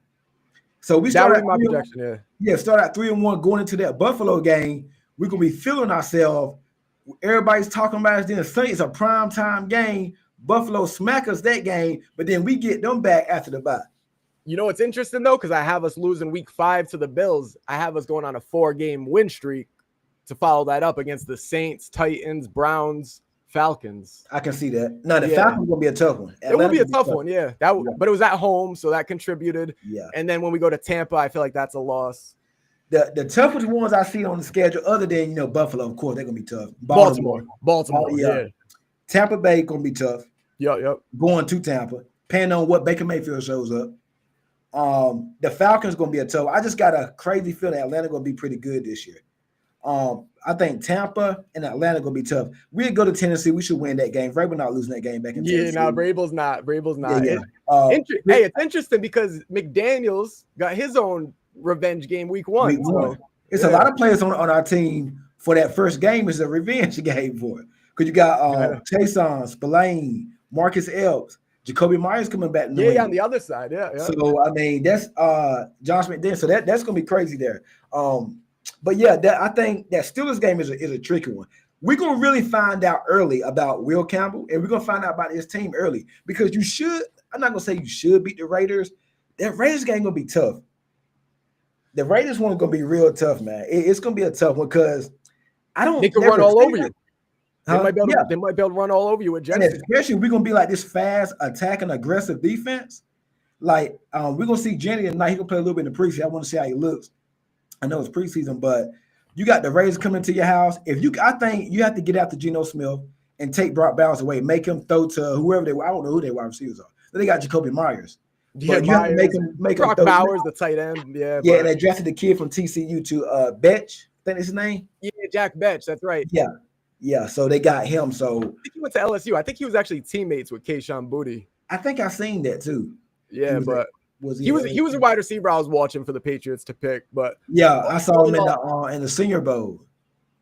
So we start out my projection, start out 3-1 going into that Buffalo game. We're gonna be feeling ourselves. Everybody's talking about us. Then it's a prime time game. Buffalo smack us that game, but then we get them back after the bye. You know what's interesting though, because I have us losing week 5 to the Bills. I have us going on a 4-game win streak to follow that up against the Saints, Titans, Browns, Falcons. I can see that. No, the Falcons will be a tough one. It will be a tough one, but it was at home, so that contributed. Yeah. And then when we go to Tampa, I feel like that's a loss. The toughest ones I see on the schedule, other than Buffalo, of course, they're gonna be tough. Baltimore, yeah. Tampa Bay gonna be tough. Yep. Going to Tampa, depending on what Baker Mayfield shows up. The Falcons gonna be a tough. I just got a crazy feeling Atlanta gonna be pretty good this year. I think Tampa and Atlanta gonna be tough. We'll go to Tennessee. We should win that game. Vrabel not losing that game back in Tennessee. Yeah, no, Vrabel's not. Yeah. It's interesting because McDaniels got his own revenge game week 1. So, it's a lot of players on our team for that first game is a revenge game for it. Because you got Chason, Spillane, Marcus Epps, Jacoby Myers coming back. On the other side, So I mean, that's Josh McDaniels. So that's gonna be crazy there. But I think that Steelers game is a tricky one. We're gonna really find out early about Will Campbell, and we're gonna find out about his team early because I'm not gonna say you should beat the Raiders. That Raiders game gonna be tough. The Raiders one gonna be real tough, man. It's gonna be a tough one because they can run all over you. They might be able to run all over you with Jensen. Especially we're gonna be like this fast, attacking, aggressive defense. Like we're gonna see Jenny tonight. He gonna play a little bit in the preseason. I want to see how he looks. I know it's preseason, but you got the Raiders coming to your house. I think you have to get after Geno Smith and take Brock Bowers away. Make him throw to whoever I don't know who their wide receivers are. Then they got Jacoby Myers. Yeah, you have to make Brock him Bowers, the tight end. Yeah, and they drafted the kid from TCU to Betch. I think that's his name. Yeah, Jack Betch. That's right. Yeah. So they got him. So I think he went to LSU. I think he was actually teammates with Kayshon Boutte. I think I seen that too. Yeah, but he was a wide receiver I was watching for the Patriots to pick. But I saw him in the Senior Bowl.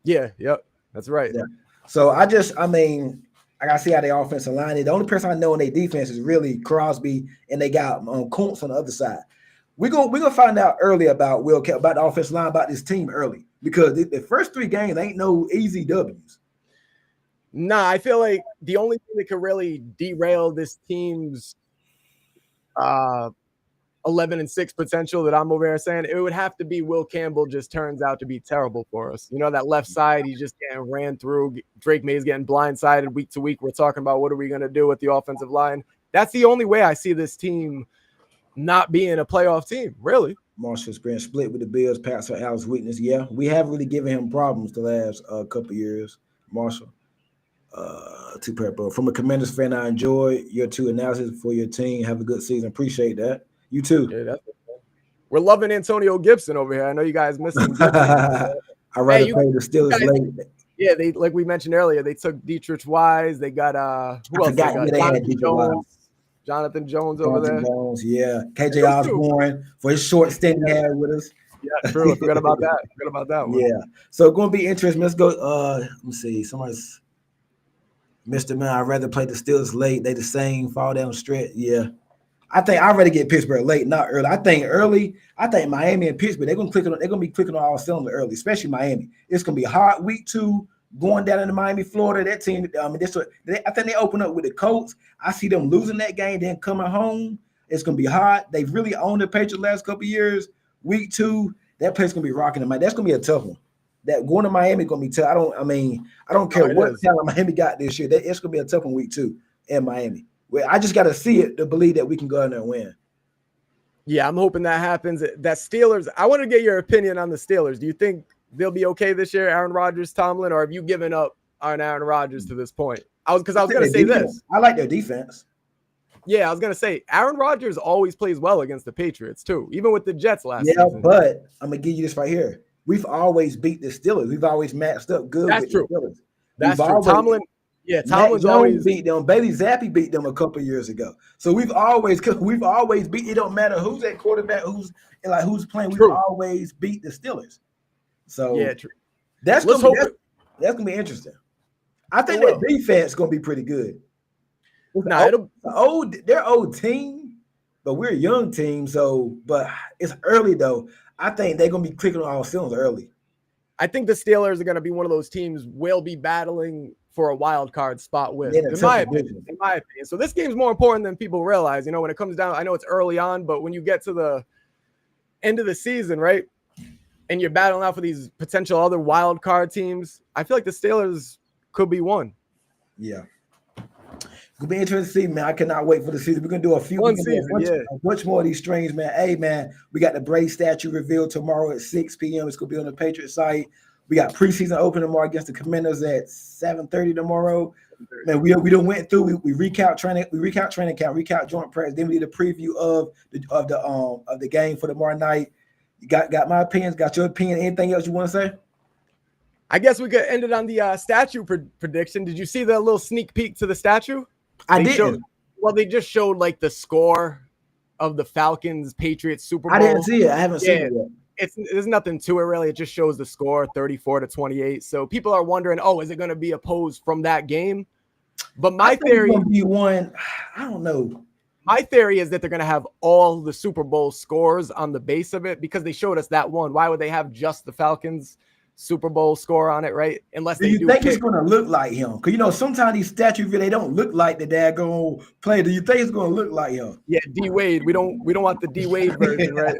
Yeah. Yep. That's right. Yeah. So I gotta see how their offensive line is. The only person I know in their defense is really Crosby, and they got Kuntz on the other side. We're gonna find out early about about the offensive line, about this team early, because the first 3 games ain't no easy W's. Nah, I feel like the only thing that could really derail this team's 11-6 potential that I'm over here saying, it would have to be Will Campbell just turns out to be terrible for us. That left side, he's just getting ran through. Drake May's getting blindsided week to week. We're talking about what are we going to do with the offensive line. That's the only way I see this team not being a playoff team, really. Marshall's been split with the Bills, Pastor Al's weakness. Yeah, we have really given him problems the last couple years, Marshall. Two pair, bro. From a Commanders fan, I enjoy your two analysis for your team. Have a good season. Appreciate that. You too. Yeah, we're loving Antonio Gibson over here. I know you guys missing Gibson. I'd rather play the Steelers late. Yeah, they like we mentioned earlier, they took Dietrich Wise. They got who else? They got Jonathan Jones over there. Jones, yeah. KJ Osborne for his short stint he had with us. Yeah, true. I forgot about that. One. Yeah. So it's gonna be interesting. Let's go. Let me see. Somebody's Mr. Man, I'd rather play the Steelers late. They the same fall down stretch. Yeah. I think I'd rather get Pittsburgh late, not early. I think Miami and Pittsburgh, they're gonna be clicking on all cylinders early, especially Miami. It's gonna be hot week 2 going down into Miami, Florida. That team, I think they open up with the Colts. I see them losing that game, then coming home. It's gonna be hot. They've really owned the Patriots the last couple of years. Week 2, that place gonna be rocking them. That's gonna be a tough one. That going to Miami gonna be tough. I don't care what talent Miami got this year. It's gonna be a tough one week 2 in Miami. Well, I just got to see it to believe that we can go in there and win. Yeah, I'm hoping that happens. That Steelers, I want to get your opinion on the Steelers. Do you think they'll be okay this year, Aaron Rodgers, Tomlin, or have you given up on Aaron Rodgers to this point? I was going to say this. I like their defense. Yeah, I was going to say Aaron Rodgers always plays well against the Patriots too, even with the Jets last season. Yeah, but I'm going to give you this right here. We've always beat the Steelers. We've always matched up good with the Steelers. That's true. Tomlin's always beat them. Bailey Zappi beat them a couple years ago. So we've always beat. It don't matter who's at quarterback, who's playing. We've always beat the Steelers. So yeah, true. That's gonna be interesting. I think that defense is gonna be pretty good. They're old team, but we're a young team. So, but it's early though. I think they're gonna be clicking on all cylinders early. I think the Steelers are going to be one of those teams we'll be battling for a wild card spot with, in my opinion. So this game's more important than people realize. When it comes down, I know it's early on, but when you get to the end of the season, right, and you're battling out for these potential other wild card teams, I feel like the Steelers could be one. Yeah. It'll be interesting to see, man. I cannot wait for the season. We're gonna do a bunch more of these streams, man. Hey, man, we got the Brave statue revealed tomorrow at 6 p.m. It's gonna be on the Patriots site. We got preseason open tomorrow against the Commanders at 7:30 tomorrow. Man, we done went through. We recount training camp, recount joint practice. Then we did a preview of the game for tomorrow night. You got my opinions. Got your opinion. Anything else you want to say? I guess we could end it on the statue prediction. Did you see the little sneak peek to the statue? I did. They just showed like the score of the Falcons Patriots Super Bowl. I didn't see it. I haven't seen it yet. There's nothing to it really. It just shows the score 34-28. So people are wondering, is it going to be a pose from that game? But my theory it's gonna be one. I don't know. My theory is that they're going to have all the Super Bowl scores on the base of it because they showed us that one. Why would they have just the Falcons Super Bowl score on it, right? Unless do you think it's going to look like him? Because sometimes these statues they don't look like the daggone player. Do you think it's going to look like him? Yeah, D Wade. We don't want the D Wade version, right?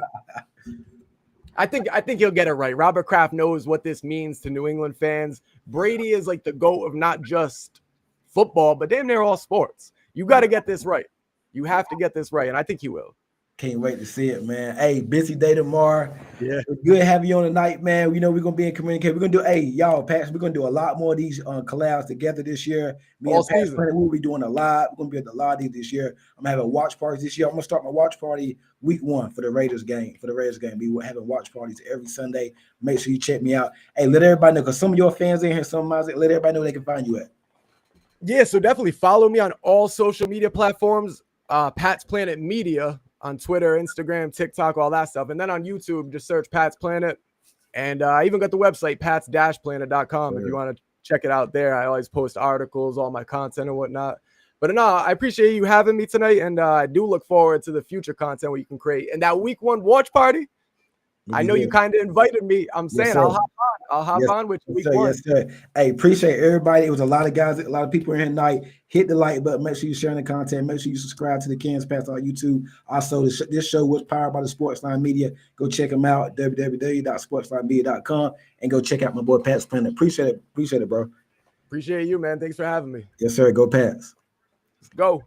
I think he'll get it right. Robert Kraft knows what this means to New England fans. Brady is like the GOAT of not just football, but damn near all sports. You got to get this right. You have to get this right, and I think he will. Can't wait to see it, man. Hey, busy day tomorrow. Yeah. It's good having you on tonight, man. We know we're going to be in communication. We're going to do, y'all, Pat, we're going to do a lot more of these collabs together this year. Me and Pat, we'll be doing a lot. We're going to be at the lot this year. I'm going to have a watch party this year. I'm going to start my watch party week 1 for the Raiders game. We having watch parties every Sunday. Make sure you check me out. Hey, let everybody know, because some of your fans in here, let everybody know where they can find you at. Yeah, so definitely follow me on all social media platforms. Pat's Planet Media on Twitter, Instagram, TikTok, all that stuff. And then on YouTube, just search Pat's Planet. And I even got the website, pats-planet.com, if you want to check it out there. I always post articles, all my content and whatnot. But no, I appreciate you having me tonight. And I do look forward to the future content we can create. And that week 1 watch party, I know you kind of invited me. I'm saying I'll hop on with you week 1. Yes, sir. Hey, appreciate everybody. It was a lot of guys, a lot of people in here tonight. Hit the like button. Make sure you're sharing the content. Make sure you subscribe to the Kansas Pats on YouTube. Also, this show was powered by the Sportsline Media. Go check them out, www.sportslinemedia.com, and go check out my boy Pat's Planet. Appreciate it, bro. Appreciate you, man. Thanks for having me. Yes, sir. Go Pats. Let's go.